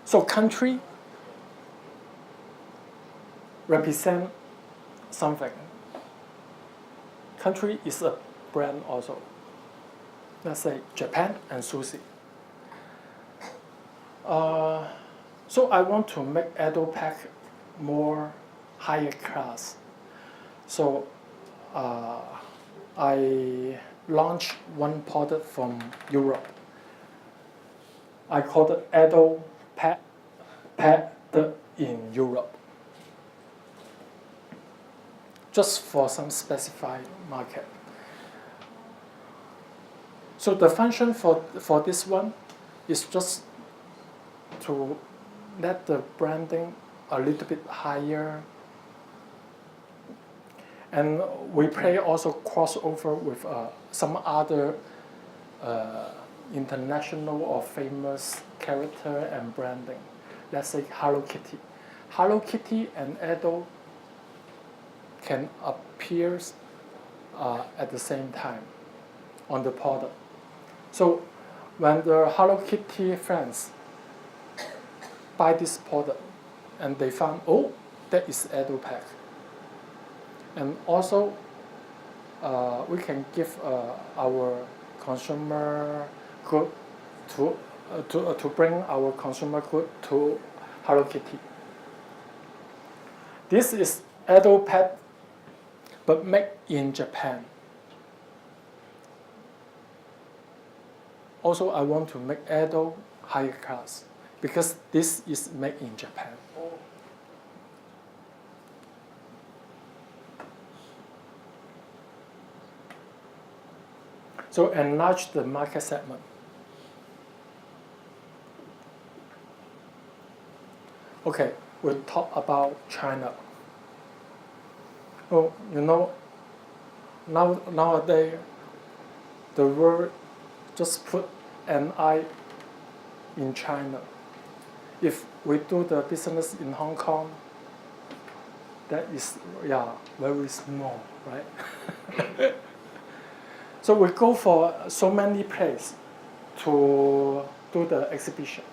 So country represent something. Country is a brand also. Let's say Japan and sushi. So I want to make EDO pack more higher class. So I launched one product from Europe. I call it EDO pack in Europe, just for some specified market. So the function for this one is just to let the branding a little bit higher, and we play also crossover with some other international or famous character and branding. Let's say Hello Kitty. Hello Kitty and EDO can appear at the same time on the product. So when the Hello Kitty fans buy this product and they found, oh, that is EDO pack. And also we can give our consumer good to bring our consumer good to Hello Kitty. This is EDO pet, but made in Japan. Also, I want to make EDO higher class because this is made in Japan. So enlarge the market segment. Okay, we'll talk about China. Oh, you know, nowadays the world just put an eye in China. If we do the business in Hong Kong, that is very small, right? So we go for so many places to do the exhibition.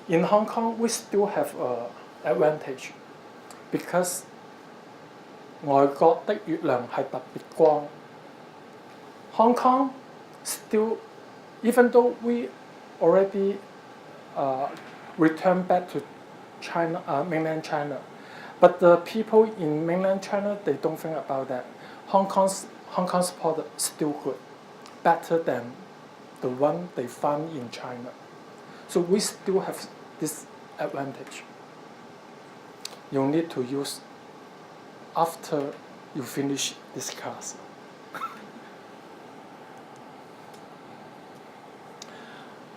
In Hong Kong, we still have an advantage because 外國的月亮係特別光。Hong Kong still, even though we already returned back to China, mainland China, but the people in mainland China, they don't think about that. Hong Kong's product still good, better than the one they found in China. So we still have this advantage. You need to use after you finish this class.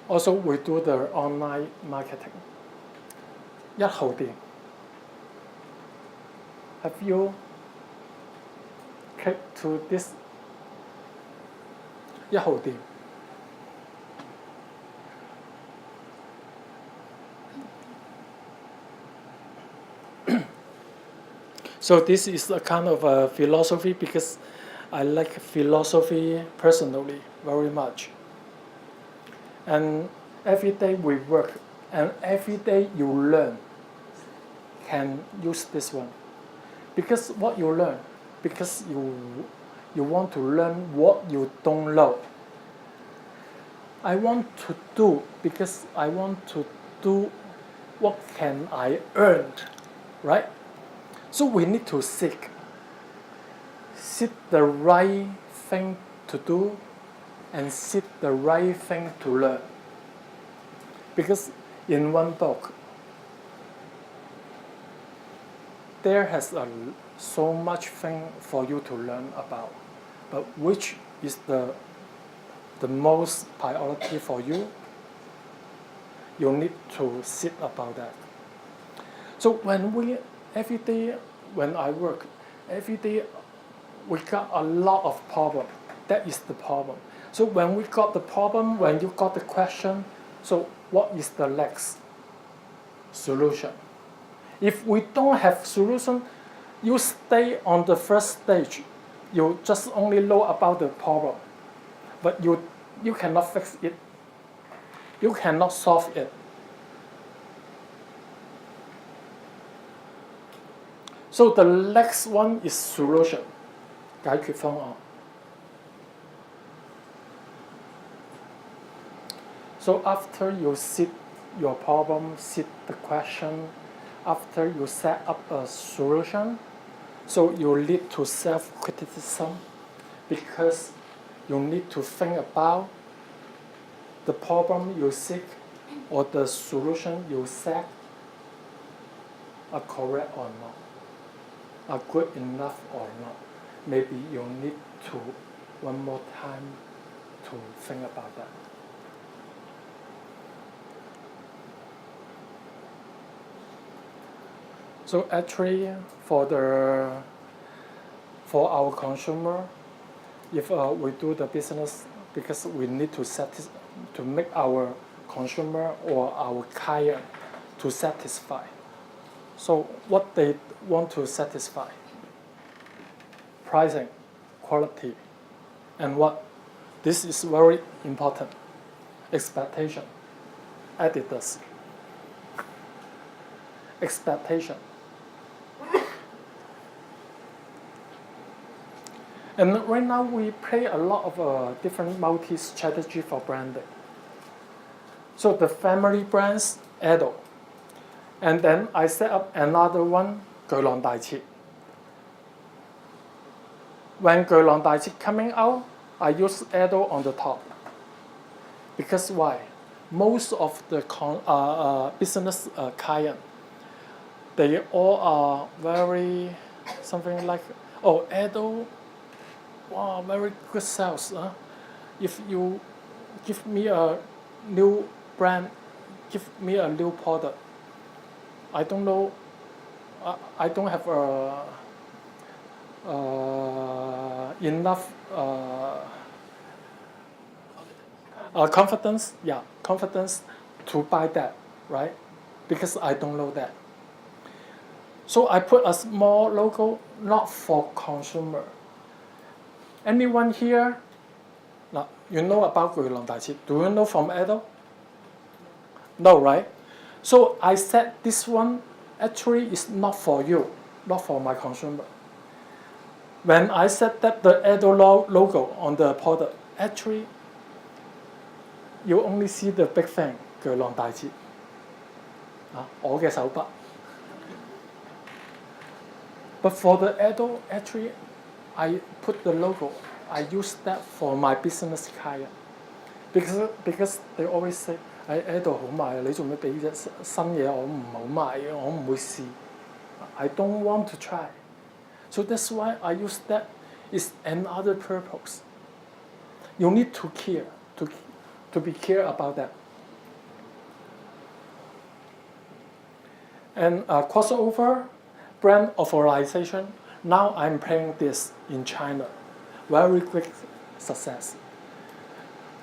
Also, we do the online marketing. 1號店 Have you clicked to this 1號店? So this is a kind of a philosophy because I like philosophy personally very much. And every day we work and every day you learn can use this one. Because what you learn, because you want to learn what you don't know. I want to do because I want to do what can I earn, right? So we need to seek the right thing to do and seek the right thing to learn. Because in one book, there has so much thing for you to learn about, but which is the most priority for you? You need to seek about that. So every day when I work, every day we got a lot of problem. That is the problem. So when we got the problem, when you got the question, so what is the next solution? If we don't have solution, you stay on the first stage. You just only know about the problem, but you cannot fix it. You cannot solve it. So the next one is solution, 解決方案。So after you sit your problem, sit the question, after you set up a solution, so you lead to self-criticism because you need to think about the problem you seek or the solution you set are correct or not, are good enough or not. Maybe you need to one more time to think about that. So actually, for our consumer, if we do the business, because we need to make our consumer or our client to satisfy. So what they want to satisfy? Pricing, quality, and what? This is very important. Expectation, editors. Expectation. And right now we play a lot of different multi-strategy for branding. So the family brands, EDO. And then I set up another one, 巨浪大切. When 巨浪大切 coming out, I use EDO on the top. Because why? Most of the business client, they all are very, something like, oh, EDO, wow, very good sales. If you give me a new brand, give me a new product, I don't know, I don't have enough confidence to buy that, right? Because I don't know that. So I put a small logo, not for consumer. Anyone here? Now, you know about 巨浪大切. Do you know from EDO? No, right? So I said this one actually is not for you, not for my consumer. When I set that the EDO logo on the product, actually you only see the big thing, 巨浪大切. 我嘅手筆. But for the EDO, actually, I put the logo. I use that for my business client. Because they always say, EDO 好賣，你做咩俾隻新嘢我唔好賣嘅，我唔會試. I don't want to try. So that's why I use that. It's another purpose. You need to care, to be care about that. And crossover, brand authorization. Now I'm playing this in China. Very quick success.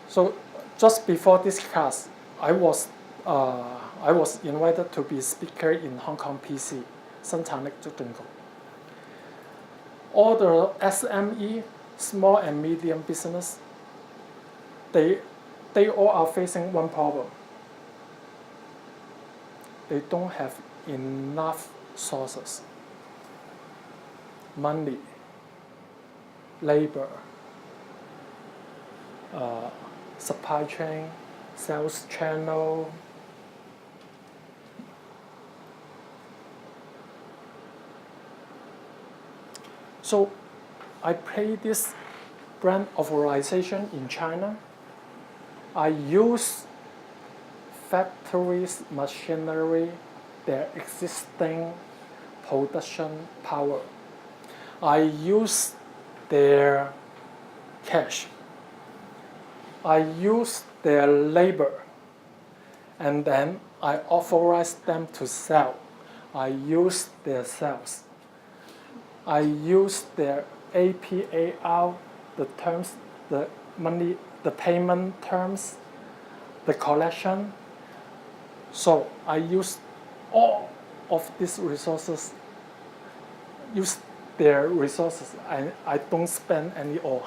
So just before this class, I was invited to be speaker in Hong Kong PC, 生產力促進局. All the SME, small and medium business, they all are facing one problem. They don't have enough sources. Money, labor, supply chain, sales channel. So I play this brand authorization in China. I use factories, machinery, their existing production power. I use their cash. I use their labor. And then I authorize them to sell. I use their sales. I use their APAR, the terms, the money, the payment terms, the collection. So I use all of these resources, use their resources, I don't spend any all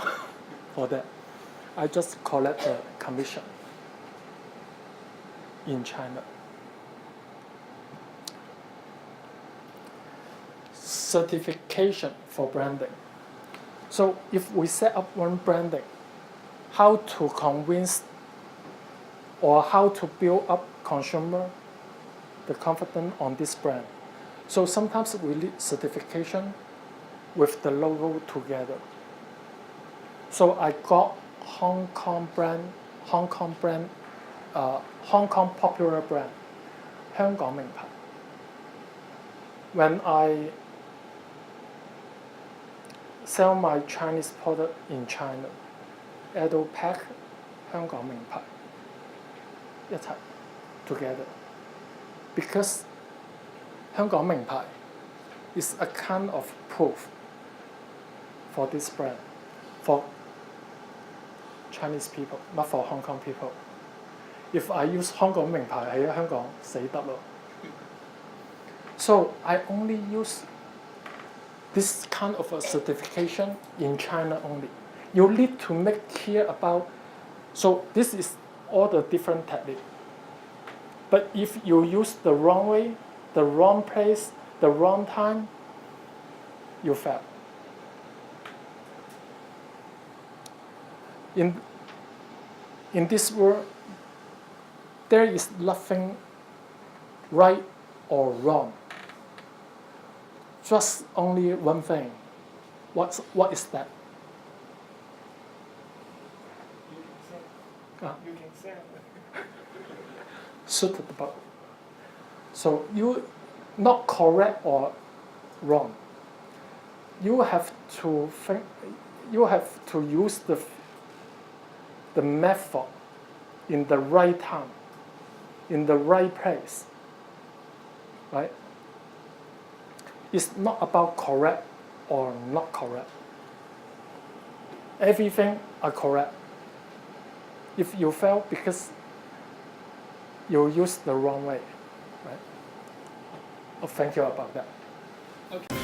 for that. I just collect the commission in China. Certification for branding. So if we set up one branding, how to convince or how to build up consumer the confidence on this brand. So sometimes we need certification with the logo together. So I got Hong Kong popular brand, 香港名牌. When I sell my Chinese product in China, EDO pack 香港名牌一齊 together, because 香港名牌 is a kind of proof for this brand, for Chinese people, not for Hong Kong people. If I use 香港名牌喺香港死得咯. So I only use this kind of a certification in China only. You need to make clear about, so this is all the different technique. But if you use the wrong way, the wrong place, the wrong time, you fail. In this world, there is nothing right or wrong. Just only one thing. What is that? You can say. Suitable. So you not correct or wrong. You have to think. You have to use the method in the right time, in the right place. Right? It's not about correct or not correct. Everything are correct. If you fail because you use the wrong way, right? Oh, thank you about that. Okay.